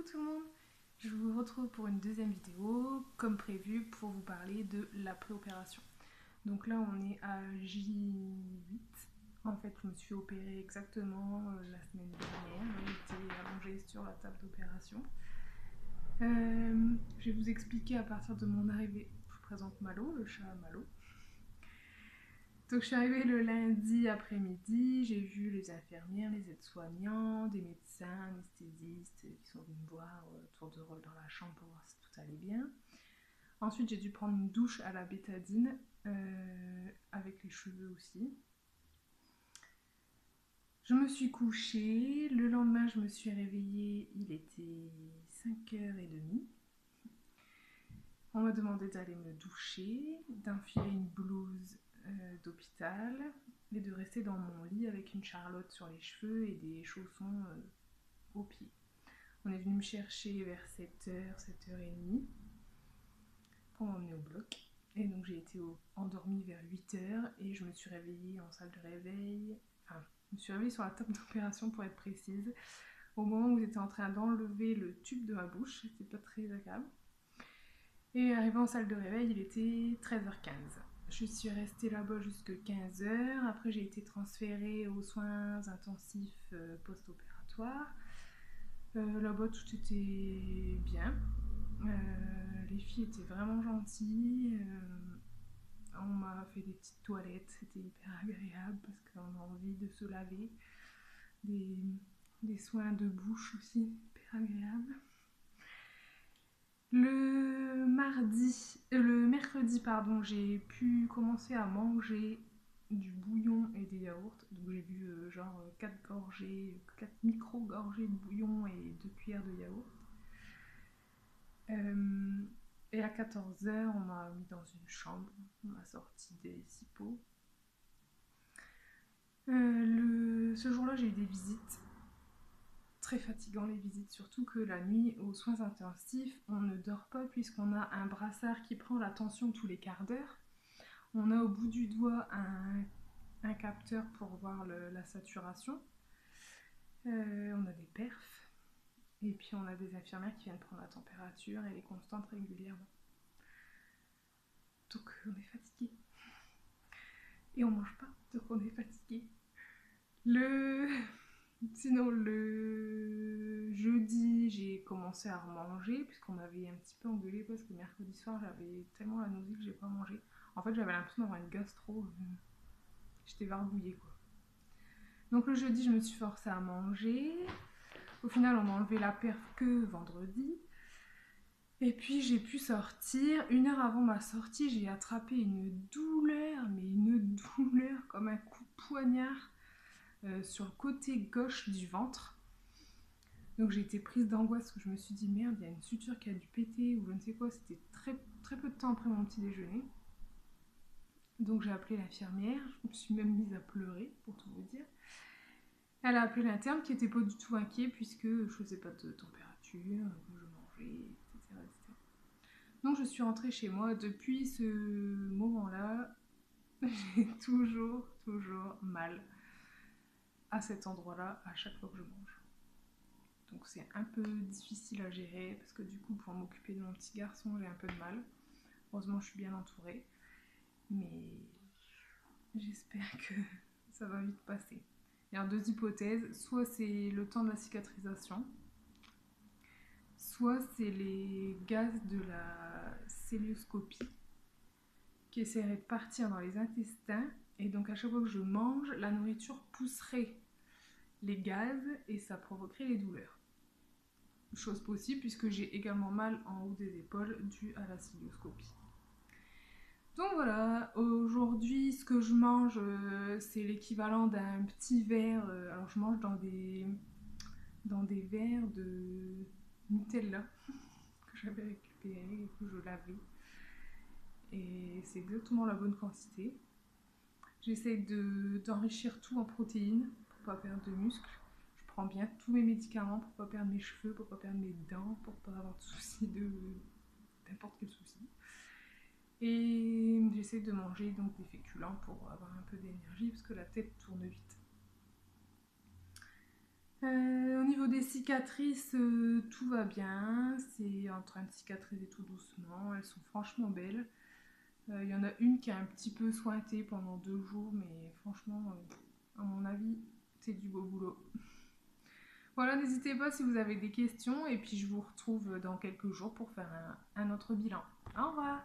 tout le monde, je vous retrouve pour une deuxième vidéo, comme prévu, pour vous parler de la préopération. Donc là on est à J8, en fait je me suis opérée exactement la semaine dernière, j'étais allongée sur la table d'opération. Je vais vous expliquer à partir de mon arrivée. Je vous présente Malo, le chat Malo. Donc je suis arrivée le lundi après-midi, j'ai vu les infirmières, les aides-soignants, des médecins, anesthésistes qui sont venus me voir tour de rôle dans la chambre pour voir si tout allait bien. Ensuite j'ai dû prendre une douche à la bétadine, avec les cheveux aussi. Je me suis couchée, le lendemain je me suis réveillée, il était 5h30. On m'a demandé d'aller me doucher, d'enfiler une blouse d'hôpital et de rester dans mon lit avec une charlotte sur les cheveux et des chaussons aux pieds. On est venu me chercher vers 7h, 7h30 pour m'emmener au bloc. Et donc j'ai été endormie vers 8h et je me suis réveillée en salle de réveil. Enfin, je me suis réveillée sur la table d'opération pour être précise, au moment où j'étais en train d'enlever le tube de ma bouche. C'était pas très agréable. Et arrivé en salle de réveil, il était 13h15. Je suis restée là-bas jusqu'à 15h. Après, j'ai été transférée aux soins intensifs post-opératoires. Là-bas, tout était bien. Les filles étaient vraiment gentilles. On m'a fait des petites toilettes. C'était hyper agréable parce qu'on a envie de se laver. Des soins de bouche aussi, hyper agréables. Le mercredi, pardon, j'ai pu commencer à manger du bouillon et des yaourts. Donc j'ai bu genre 4 gorgées, 4 micro-gorgées de bouillon et 2 cuillères de yaourt. Et à 14h, on m'a mis dans une chambre. On m'a sorti des cipots. Ce jour-là, j'ai eu des visites. Très fatigant les visites, surtout que la nuit aux soins intensifs, on ne dort pas puisqu'on a un brassard qui prend la tension tous les quarts d'heure. On a au bout du doigt un capteur pour voir la saturation. On a des perfs. Et puis on a des infirmières qui viennent prendre la température et les constantes régulièrement. Donc on est fatigué. Et on mange pas, donc on est fatigué. Sinon, le jeudi, j'ai commencé à remanger, puisqu'on m'avait un petit peu engueulé parce que mercredi soir, j'avais tellement la nausée que j'ai pas mangé. En fait, j'avais l'impression d'avoir une gastro. J'étais barbouillée, quoi. Donc le jeudi, je me suis forcée à manger. Au final, on m'a enlevé la perf que vendredi. Et puis, j'ai pu sortir. 1 heure avant ma sortie, j'ai attrapé une douleur, mais une douleur comme un coup de poignard sur le côté gauche du ventre. Donc j'ai été prise d'angoisse parce que je me suis dit merde, il y a une suture qui a dû péter ou je ne sais quoi. C'était très, très peu de temps après mon petit déjeuner. Donc j'ai appelé l'infirmière, je me suis même mise à pleurer pour tout vous dire. Elle a appelé l'interne qui n'était pas du tout inquiet puisque je faisais pas de température, que je mangeais, etc., etc. Donc je suis rentrée chez moi. Depuis ce moment-là, j'ai toujours mal à cet endroit-là à chaque fois que je mange. Donc c'est un peu difficile à gérer parce que du coup pour m'occuper de mon petit garçon j'ai un peu de mal. Heureusement je suis bien entourée, mais j'espère que ça va vite passer. Il y a deux hypothèses, soit c'est le temps de la cicatrisation, soit c'est les gaz de la cœlioscopie qui essaieraient de partir dans les intestins et donc à chaque fois que je mange, la nourriture pousserait les gaz et ça provoquerait les douleurs. Chose possible puisque j'ai également mal en haut des épaules dû à la cœlioscopie. Donc voilà, aujourd'hui ce que je mange c'est l'équivalent d'un petit verre, alors je mange dans des verres de Nutella que j'avais récupéré et que je lavais. Et c'est exactement la bonne quantité. J'essaie d'enrichir tout en protéines pour pas perdre de muscles. Je prends bien tous mes médicaments pour pas perdre mes cheveux, pour pas perdre mes dents, pour pas avoir de soucis n'importe quel souci. Et j'essaie de manger donc des féculents pour avoir un peu d'énergie parce que la tête tourne vite. Au niveau des cicatrices, tout va bien. C'est en train de cicatriser tout doucement. Elles sont franchement belles. Il y en a une qui a un petit peu sointé pendant 2 jours, mais franchement, à mon avis, c'est du beau boulot. Voilà, n'hésitez pas si vous avez des questions et puis je vous retrouve dans quelques jours pour faire un autre bilan. Au revoir!